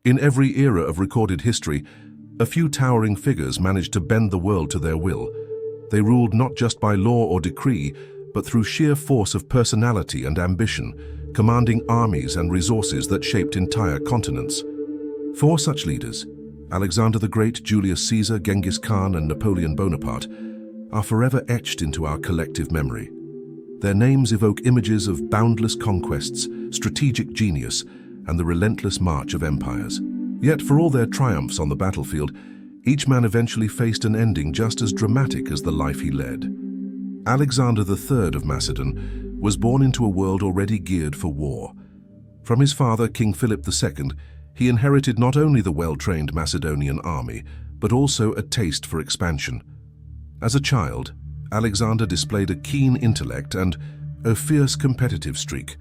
In every era of recorded history, a few towering figures managed to bend the world to their will. They ruled not just by law or decree, but through sheer force of personality and ambition, commanding armies and resources that shaped entire continents. Four such leaders, Alexander the Great, Julius Caesar, Genghis Khan, and Napoleon Bonaparte, are forever etched into our collective memory. Their names evoke images of boundless conquests, strategic genius, and the relentless march of empires. Yet for all their triumphs on the battlefield, each man eventually faced an ending just as dramatic as the life he led. Alexander III of Macedon was born into a world already geared for war. From his father, King Philip II, he inherited not only the well-trained Macedonian army, but also a taste for expansion. As a child, Alexander displayed a keen intellect and a fierce competitive streak.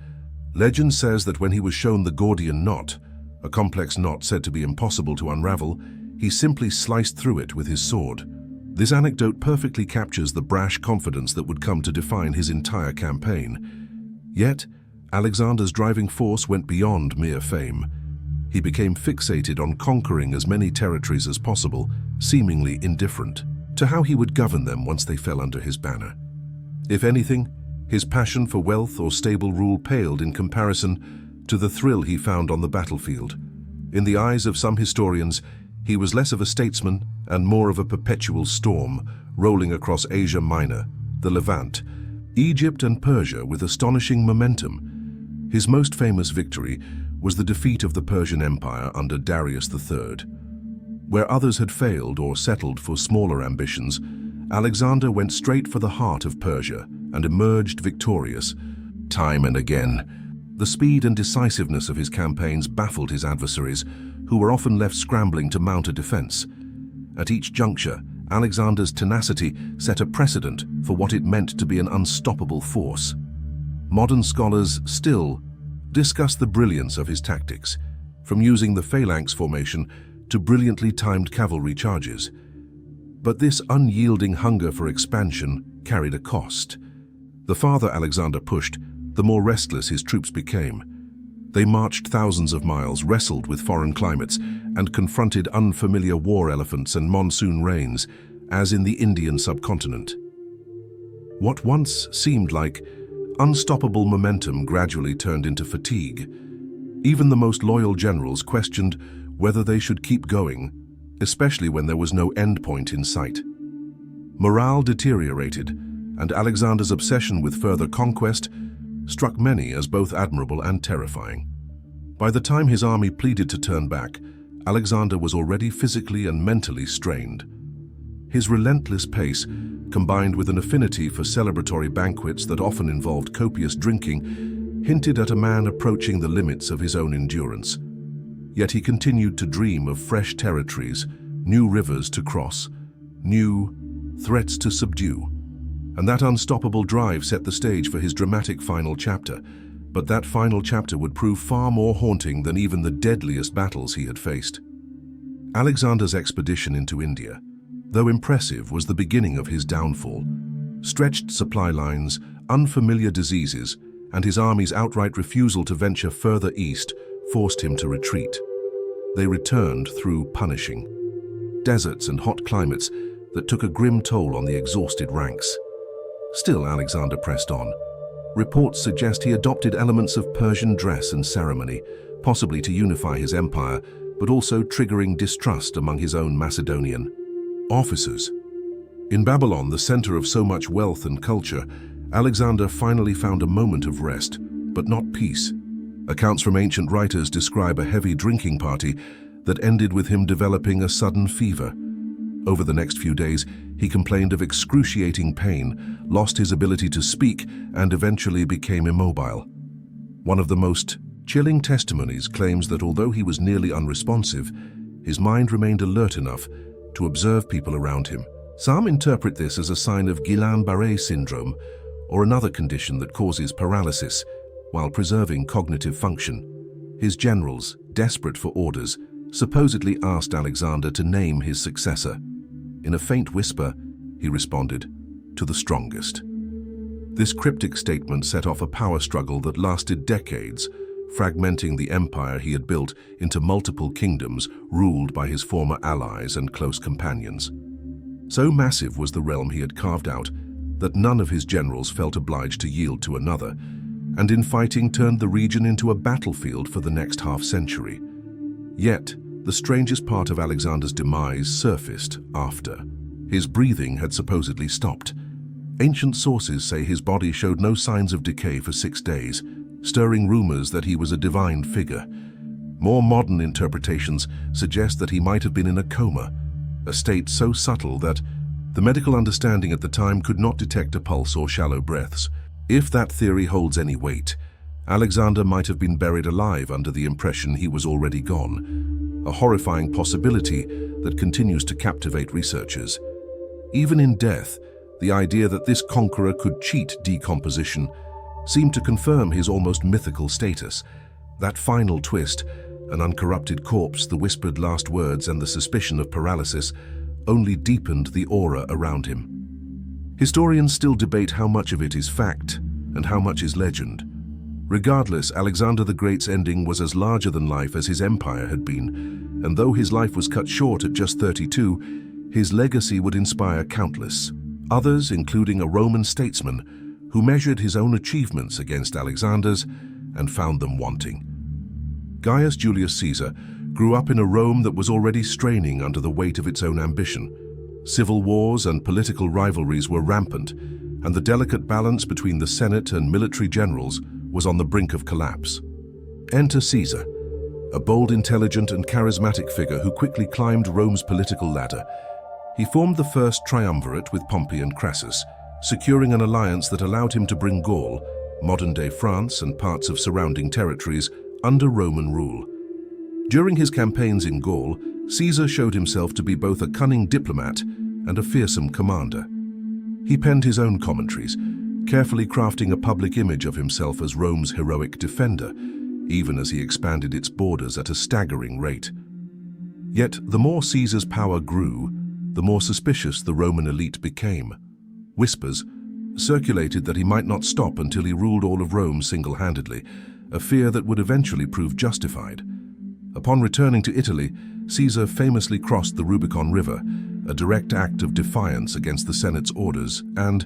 Legend says that when he was shown the Gordian knot, a complex knot said to be impossible to unravel, he simply sliced through it with his sword. This anecdote perfectly captures the brash confidence that would come to define his entire campaign. Yet, Alexander's driving force went beyond mere fame. He became fixated on conquering as many territories as possible, seemingly indifferent to how he would govern them once they fell under his banner. If anything, his passion for wealth or stable rule paled in comparison to the thrill he found on the battlefield. In the eyes of some historians, he was less of a statesman and more of a perpetual storm, rolling across Asia Minor, the Levant, Egypt and Persia with astonishing momentum. His most famous victory was the defeat of the Persian Empire under Darius III. Where others had failed or settled for smaller ambitions, Alexander went straight for the heart of Persia and emerged victorious. Time and again, the speed and decisiveness of his campaigns baffled his adversaries, who were often left scrambling to mount a defense. At each juncture, Alexander's tenacity set a precedent for what it meant to be an unstoppable force. Modern scholars still discuss the brilliance of his tactics, from using the phalanx formation to brilliantly timed cavalry charges. But this unyielding hunger for expansion carried a cost. The farther Alexander pushed, the more restless his troops became. They marched thousands of miles, wrestled with foreign climates, and confronted unfamiliar war elephants and monsoon rains, as in the Indian subcontinent. What once seemed like unstoppable momentum gradually turned into fatigue. Even the most loyal generals questioned whether they should keep going, especially when there was no endpoint in sight. Morale deteriorated, and Alexander's obsession with further conquest struck many as both admirable and terrifying. By the time his army pleaded to turn back, Alexander was already physically and mentally strained. His relentless pace, combined with an affinity for celebratory banquets that often involved copious drinking, hinted at a man approaching the limits of his own endurance. Yet he continued to dream of fresh territories, new rivers to cross, new threats to subdue. And that unstoppable drive set the stage for his dramatic final chapter. But that final chapter would prove far more haunting than even the deadliest battles he had faced. Alexander's expedition into India, though impressive, was the beginning of his downfall. Stretched supply lines, unfamiliar diseases, and his army's outright refusal to venture further east forced him to retreat. They returned through punishing deserts and hot climates that took a grim toll on the exhausted ranks. Still, Alexander pressed on. Reports suggest he adopted elements of Persian dress and ceremony, possibly to unify his empire, but also triggering distrust among his own Macedonian officers. In Babylon, the center of so much wealth and culture, Alexander finally found a moment of rest, but not peace. Accounts from ancient writers describe a heavy drinking party that ended with him developing a sudden fever. Over the next few days, he complained of excruciating pain, lost his ability to speak, and eventually became immobile. One of the most chilling testimonies claims that although he was nearly unresponsive, his mind remained alert enough to observe people around him. Some interpret this as a sign of Guillain-Barré syndrome, or another condition that causes paralysis while preserving cognitive function. His generals, desperate for orders, supposedly asked Alexander to name his successor. In a faint whisper, he responded, "To the strongest." This cryptic statement set off a power struggle that lasted decades, fragmenting the empire he had built into multiple kingdoms ruled by his former allies and close companions. So massive was the realm he had carved out that none of his generals felt obliged to yield to another, and infighting turned the region into a battlefield for the next half-century. Yet, the strangest part of Alexander's demise surfaced after. His breathing had supposedly stopped. Ancient sources say his body showed no signs of decay for 6 days, stirring rumors that he was a divine figure. More modern interpretations suggest that he might have been in a coma, a state so subtle that the medical understanding at the time could not detect a pulse or shallow breaths. If that theory holds any weight, Alexander might have been buried alive under the impression he was already gone, a horrifying possibility that continues to captivate researchers. Even in death, the idea that this conqueror could cheat decomposition seemed to confirm his almost mythical status. That final twist, an uncorrupted corpse, the whispered last words, and the suspicion of paralysis only deepened the aura around him. Historians still debate how much of it is fact and how much is legend. Regardless, Alexander the Great's ending was as larger than life as his empire had been, and though his life was cut short at just 32, his legacy would inspire countless. Others, including a Roman statesman, who measured his own achievements against Alexander's and found them wanting. Gaius Julius Caesar grew up in a Rome that was already straining under the weight of its own ambition. Civil wars and political rivalries were rampant, and the delicate balance between the Senate and military generals was on the brink of collapse. Enter Caesar, a bold, intelligent, and charismatic figure who quickly climbed Rome's political ladder. He formed the first triumvirate with Pompey and Crassus, securing an alliance that allowed him to bring Gaul, modern-day France, and parts of surrounding territories under Roman rule. During his campaigns in Gaul, Caesar showed himself to be both a cunning diplomat and a fearsome commander. He penned his own commentaries, carefully crafting a public image of himself as Rome's heroic defender, even as he expanded its borders at a staggering rate. Yet, the more Caesar's power grew, the more suspicious the Roman elite became. Whispers circulated that he might not stop until he ruled all of Rome single-handedly, a fear that would eventually prove justified. Upon returning to Italy, Caesar famously crossed the Rubicon River, a direct act of defiance against the Senate's orders, and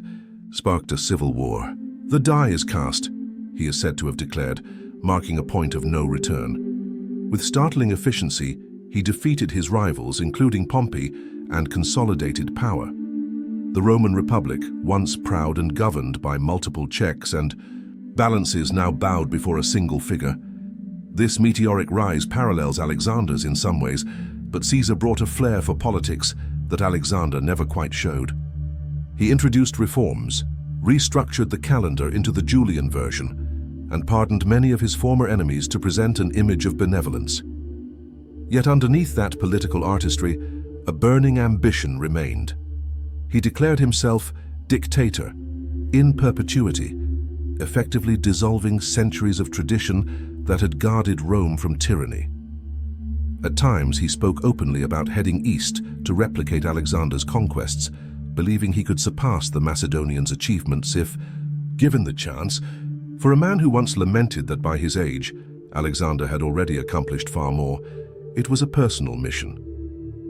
sparked a civil war. "The die is cast," he is said to have declared, marking a point of no return. With startling efficiency, he defeated his rivals, including Pompey, and consolidated power. The Roman Republic, once proud and governed by multiple checks and balances, now bowed before a single figure. This meteoric rise parallels Alexander's in some ways, but Caesar brought a flair for politics that Alexander never quite showed. He introduced reforms, restructured the calendar into the Julian version, and pardoned many of his former enemies to present an image of benevolence. Yet underneath that political artistry, a burning ambition remained. He declared himself dictator, in perpetuity, effectively dissolving centuries of tradition that had guarded Rome from tyranny. At times, he spoke openly about heading east to replicate Alexander's conquests, believing he could surpass the Macedonians' achievements if given the chance. For a man who once lamented that by his age, Alexander had already accomplished far more, it was a personal mission.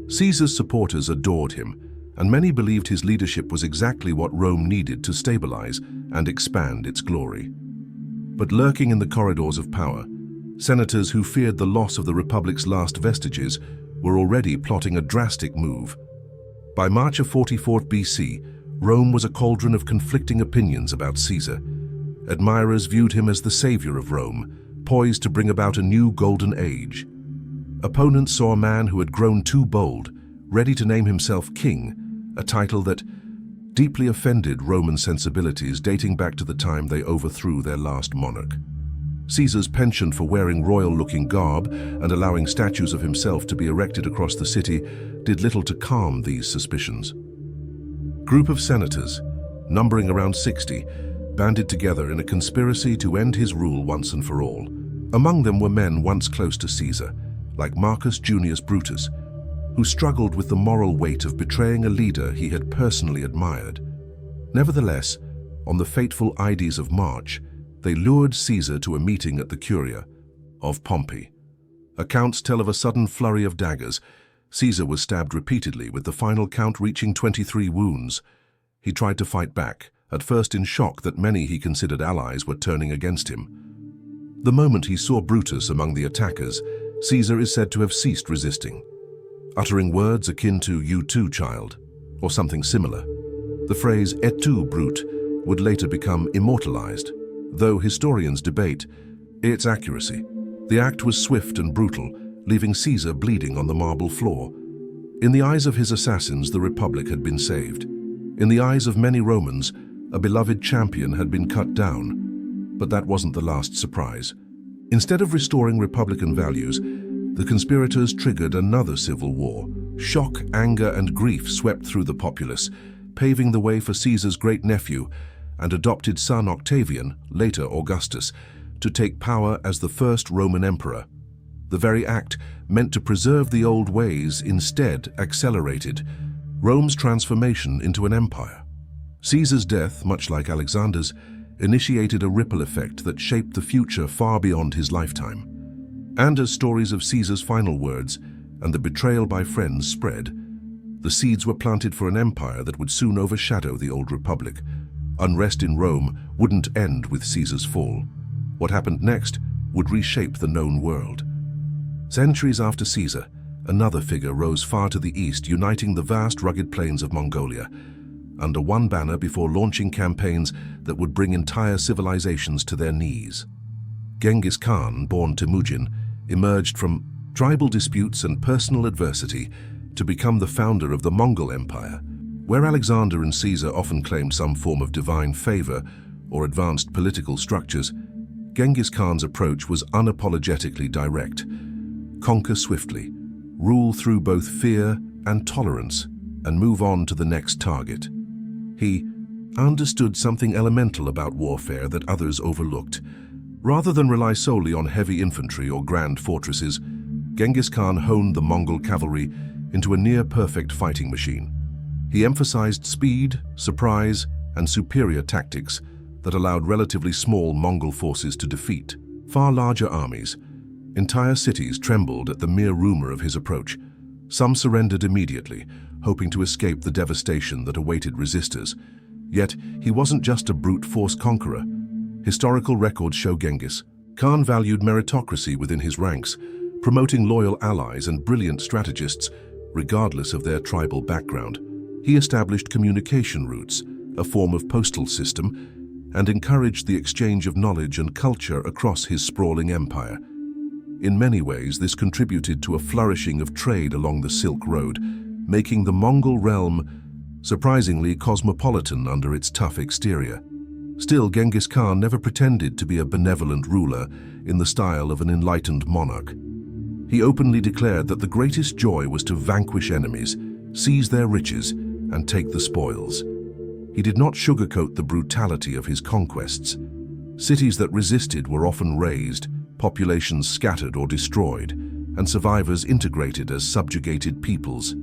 Caesar's supporters adored him, and many believed his leadership was exactly what Rome needed to stabilize and expand its glory. But lurking in the corridors of power, senators who feared the loss of the Republic's last vestiges were already plotting a drastic move. By March of 44 BC, Rome was a cauldron of conflicting opinions about Caesar. Admirers viewed him as the savior of Rome, poised to bring about a new golden age. Opponents saw a man who had grown too bold, ready to name himself king, a title that deeply offended Roman sensibilities dating back to the time they overthrew their last monarch. Caesar's penchant for wearing royal-looking garb and allowing statues of himself to be erected across the city did little to calm these suspicions. Group of senators, numbering around 60, banded together in a conspiracy to end his rule once and for all. Among them were men once close to Caesar, like Marcus Junius Brutus, who struggled with the moral weight of betraying a leader he had personally admired. Nevertheless, on the fateful Ides of March, they lured Caesar to a meeting at the Curia, of Pompey. Accounts tell of a sudden flurry of daggers. Caesar was stabbed repeatedly, with the final count reaching 23 wounds. He tried to fight back, at first in shock that many he considered allies were turning against him. The moment he saw Brutus among the attackers, Caesar is said to have ceased resisting, uttering words akin to "you too, child," or something similar. The phrase "et tu, Brute" would later become immortalized, though historians debate its accuracy. The act was swift and brutal, leaving Caesar bleeding on the marble floor. In the eyes of his assassins, the Republic had been saved. In the eyes of many Romans, a beloved champion had been cut down. But that wasn't the last surprise. Instead of restoring Republican values, the conspirators triggered another civil war. Shock, anger, and grief swept through the populace, paving the way for Caesar's great-nephew and adopted son Octavian, later Augustus, to take power as the first Roman emperor. The very act, meant to preserve the old ways, instead accelerated Rome's transformation into an empire. Caesar's death, much like Alexander's, initiated a ripple effect that shaped the future far beyond his lifetime. And as stories of Caesar's final words and the betrayal by friends spread, the seeds were planted for an empire that would soon overshadow the old republic. Unrest in Rome wouldn't end with Caesar's fall. What happened next would reshape the known world. Centuries after Caesar, another figure rose far to the east, uniting the vast rugged plains of Mongolia under one banner before launching campaigns that would bring entire civilizations to their knees. Genghis Khan, born Temujin, emerged from tribal disputes and personal adversity to become the founder of the Mongol Empire. Where Alexander and Caesar often claimed some form of divine favor or advanced political structures, Genghis Khan's approach was unapologetically direct. Conquer swiftly, rule through both fear and tolerance, and move on to the next target. He understood something elemental about warfare that others overlooked. Rather than rely solely on heavy infantry or grand fortresses, Genghis Khan honed the Mongol cavalry into a near-perfect fighting machine. He emphasized speed, surprise, and superior tactics that allowed relatively small Mongol forces to defeat far larger armies. Entire cities trembled at the mere rumor of his approach. Some surrendered immediately, hoping to escape the devastation that awaited resistors. Yet, he wasn't just a brute force conqueror. Historical records show Genghis Khan valued meritocracy within his ranks, promoting loyal allies and brilliant strategists, regardless of their tribal background. He established communication routes, a form of postal system, and encouraged the exchange of knowledge and culture across his sprawling empire. In many ways, this contributed to a flourishing of trade along the Silk Road, making the Mongol realm surprisingly cosmopolitan under its tough exterior. Still, Genghis Khan never pretended to be a benevolent ruler in the style of an enlightened monarch. He openly declared that the greatest joy was to vanquish enemies, seize their riches, and take the spoils. He did not sugarcoat the brutality of his conquests. Cities that resisted were often razed, populations scattered or destroyed, and survivors integrated as subjugated peoples.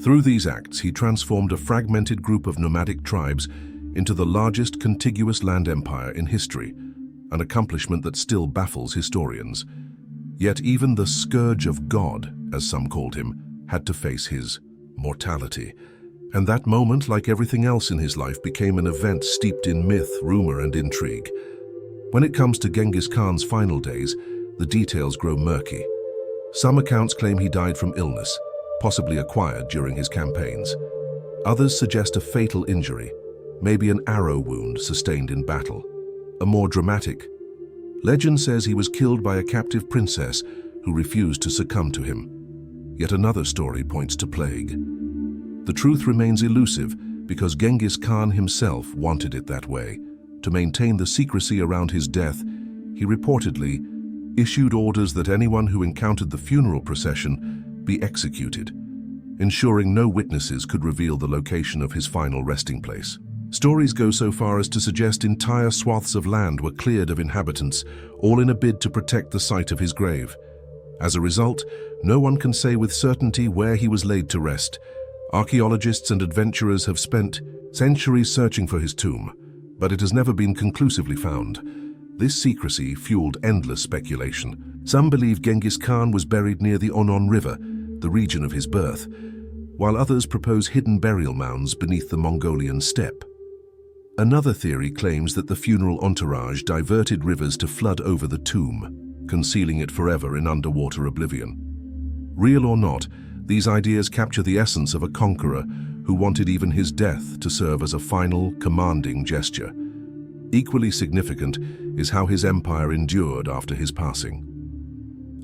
Through these acts, he transformed a fragmented group of nomadic tribes into the largest contiguous land empire in history, an accomplishment that still baffles historians. Yet even the scourge of God, as some called him, had to face his mortality. And that moment, like everything else in his life, became an event steeped in myth, rumor, and intrigue. When it comes to Genghis Khan's final days, the details grow murky. Some accounts claim he died from illness, possibly acquired during his campaigns. Others suggest a fatal injury, maybe an arrow wound sustained in battle. A more dramatic legend says he was killed by a captive princess who refused to succumb to him. Yet another story points to plague. The truth remains elusive because Genghis Khan himself wanted it that way. To maintain the secrecy around his death, he reportedly issued orders that anyone who encountered the funeral procession be executed, ensuring no witnesses could reveal the location of his final resting place. Stories go so far as to suggest entire swaths of land were cleared of inhabitants, all in a bid to protect the site of his grave. As a result, no one can say with certainty where he was laid to rest. Archaeologists and adventurers have spent centuries searching for his tomb, but it has never been conclusively found. This secrecy fueled endless speculation. Some believe Genghis Khan was buried near the Onon River, the region of his birth, while others propose hidden burial mounds beneath the Mongolian steppe. Another theory claims that the funeral entourage diverted rivers to flood over the tomb, concealing it forever in underwater oblivion. Real or not, these ideas capture the essence of a conqueror who wanted even his death to serve as a final, commanding gesture. Equally significant is how his empire endured after his passing.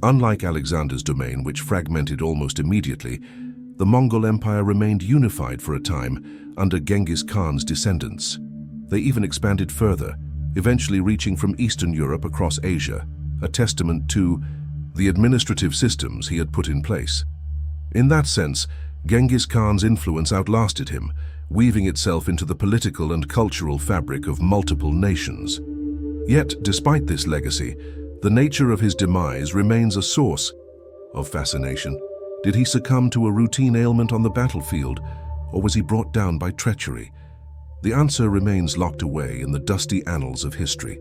Unlike Alexander's domain, which fragmented almost immediately, the Mongol Empire remained unified for a time under Genghis Khan's descendants. They even expanded further, eventually reaching from Eastern Europe across Asia, a testament to the administrative systems he had put in place. In that sense, Genghis Khan's influence outlasted him, weaving itself into the political and cultural fabric of multiple nations. Yet, despite this legacy, the nature of his demise remains a source of fascination. Did he succumb to a routine ailment on the battlefield, or was he brought down by treachery? The answer remains locked away in the dusty annals of history.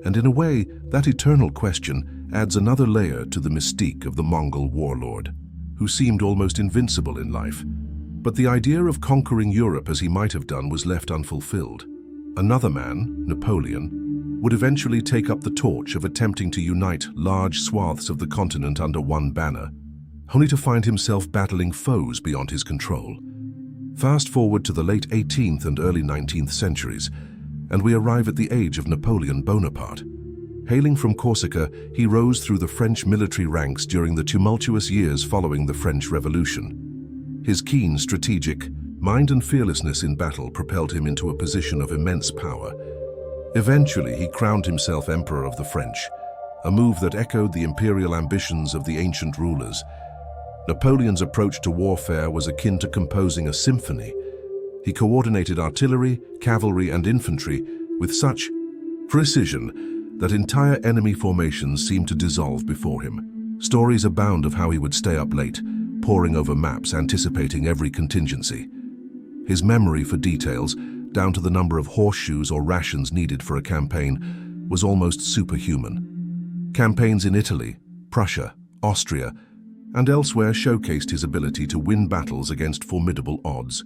And in a way, that eternal question adds another layer to the mystique of the Mongol warlord, who seemed almost invincible in life. But the idea of conquering Europe as he might have done was left unfulfilled. Another man, Napoleon, would eventually take up the torch of attempting to unite large swaths of the continent under one banner, only to find himself battling foes beyond his control. Fast forward to the late 18th and early 19th centuries, and we arrive at the age of Napoleon Bonaparte. Hailing from Corsica, he rose through the French military ranks during the tumultuous years following the French Revolution. His keen, strategic mind and fearlessness in battle propelled him into a position of immense power. Eventually, he crowned himself Emperor of the French, a move that echoed the imperial ambitions of the ancient rulers. Napoleon's approach to warfare was akin to composing a symphony. He coordinated artillery, cavalry, and infantry with such precision that entire enemy formations seemed to dissolve before him. Stories abound of how he would stay up late, poring over maps, anticipating every contingency. His memory for details, down to the number of horseshoes or rations needed for a campaign, was almost superhuman. Campaigns in Italy, Prussia, Austria, and elsewhere showcased his ability to win battles against formidable odds.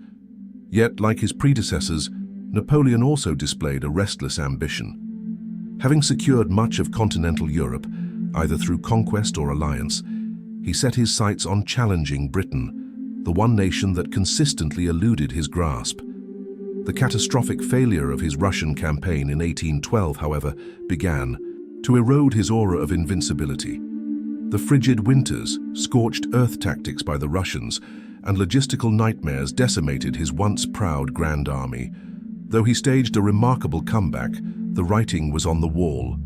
Yet, like his predecessors, Napoleon also displayed a restless ambition. Having secured much of continental Europe, either through conquest or alliance, he set his sights on challenging Britain, the one nation that consistently eluded his grasp. The catastrophic failure of his Russian campaign in 1812, however, began to erode his aura of invincibility. The frigid winters, scorched earth tactics by the Russians, and logistical nightmares decimated his once proud Grand Army. Though he staged a remarkable comeback, the writing was on the wall.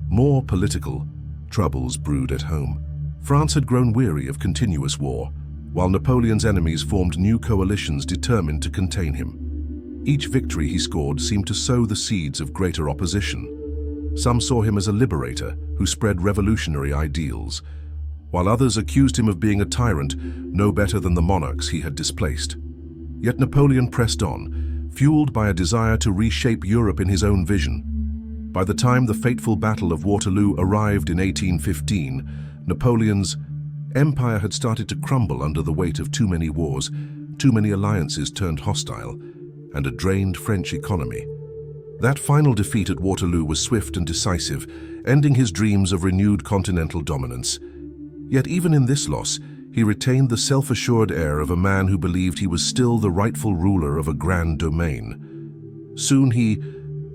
More political troubles brewed at home. France had grown weary of continuous war, while Napoleon's enemies formed new coalitions determined to contain him. Each victory he scored seemed to sow the seeds of greater opposition. Some saw him as a liberator who spread revolutionary ideals, while others accused him of being a tyrant, no better than the monarchs he had displaced. Yet Napoleon pressed on, fueled by a desire to reshape Europe in his own vision. By the time the fateful Battle of Waterloo arrived in 1815, Napoleon's empire had started to crumble under the weight of too many wars, too many alliances turned hostile, and a drained French economy. That final defeat at Waterloo was swift and decisive, ending his dreams of renewed continental dominance. Yet even in this loss, he retained the self-assured air of a man who believed he was still the rightful ruler of a grand domain. Soon he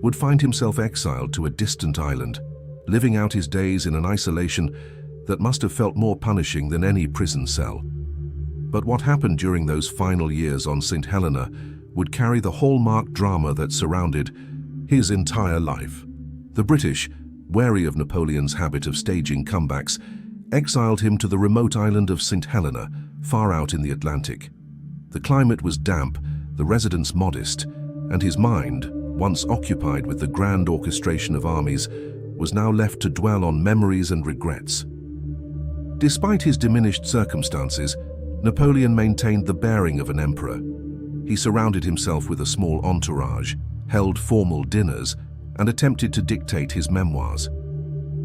would find himself exiled to a distant island, living out his days in an isolation that must have felt more punishing than any prison cell. But what happened during those final years on St. Helena would carry the hallmark drama that surrounded his entire life. The British, wary of Napoleon's habit of staging comebacks, exiled him to the remote island of St. Helena, far out in the Atlantic. The climate was damp, the residents modest, and his mind, once occupied with the grand orchestration of armies, was now left to dwell on memories and regrets. Despite his diminished circumstances, Napoleon maintained the bearing of an emperor. He surrounded himself with a small entourage, held formal dinners, and attempted to dictate his memoirs.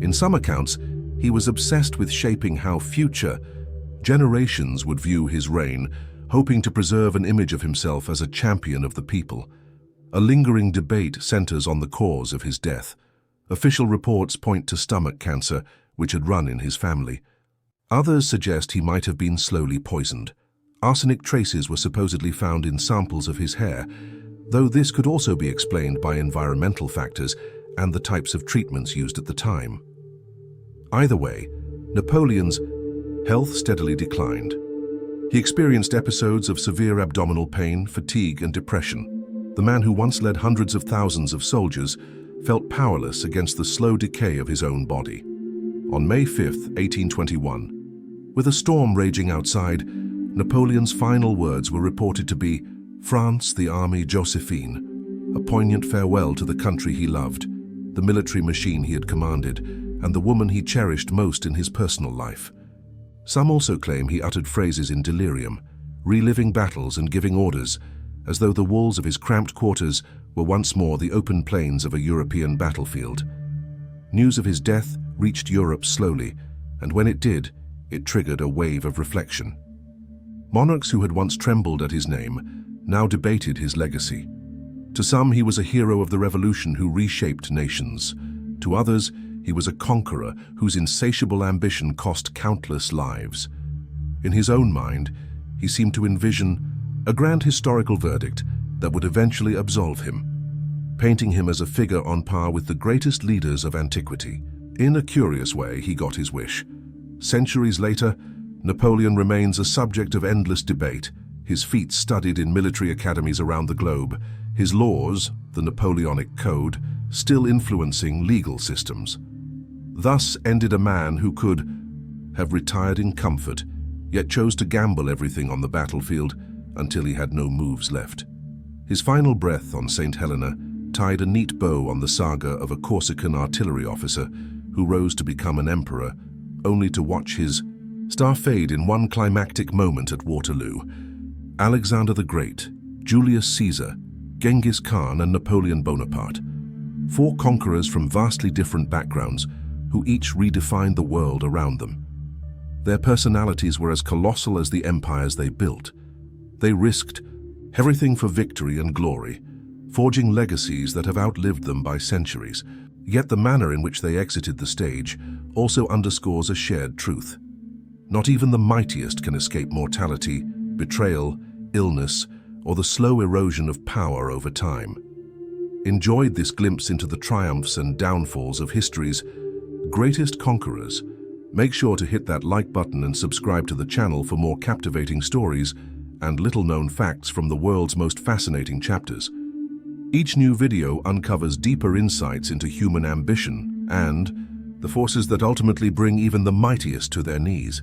In some accounts, he was obsessed with shaping how future generations would view his reign, hoping to preserve an image of himself as a champion of the people. A lingering debate centers on the cause of his death. Official reports point to stomach cancer, which had run in his family. Others suggest he might have been slowly poisoned. Arsenic traces were supposedly found in samples of his hair, though this could also be explained by environmental factors and the types of treatments used at the time. Either way, Napoleon's health steadily declined. He experienced episodes of severe abdominal pain, fatigue, and depression. The man who once led hundreds of thousands of soldiers felt powerless against the slow decay of his own body. On May 5, 1821, with a storm raging outside, Napoleon's final words were reported to be, "France, the army, Josephine," a poignant farewell to the country he loved, the military machine he had commanded, and the woman he cherished most in his personal life. Some also claim he uttered phrases in delirium, reliving battles and giving orders, as though the walls of his cramped quarters were once more the open plains of a European battlefield. News of his death reached Europe slowly, and when it did, it triggered a wave of reflection. Monarchs who had once trembled at his name now debated his legacy. To some, he was a hero of the revolution who reshaped nations. To others, he was a conqueror whose insatiable ambition cost countless lives. In his own mind, he seemed to envision a grand historical verdict that would eventually absolve him, painting him as a figure on par with the greatest leaders of antiquity. In a curious way, he got his wish. Centuries later, Napoleon remains a subject of endless debate, his feats studied in military academies around the globe, his laws, the Napoleonic Code, still influencing legal systems. Thus ended a man who could have retired in comfort, yet chose to gamble everything on the battlefield until he had no moves left. His final breath on St. Helena tied a neat bow on the saga of a Corsican artillery officer who rose to become an emperor, only to watch his star fade in one climactic moment at Waterloo. Alexander the Great, Julius Caesar, Genghis Khan, and Napoleon Bonaparte. Four conquerors from vastly different backgrounds who each redefined the world around them. Their personalities were as colossal as the empires they built. They risked everything for victory and glory, forging legacies that have outlived them by centuries. Yet the manner in which they exited the stage also underscores a shared truth. Not even the mightiest can escape mortality, betrayal, illness, or the slow erosion of power over time. Enjoyed this glimpse into the triumphs and downfalls of history's greatest conquerors? Make sure to hit that like button and subscribe to the channel for more captivating stories and little-known facts from the world's most fascinating chapters. Each new video uncovers deeper insights into human ambition and the forces that ultimately bring even the mightiest to their knees.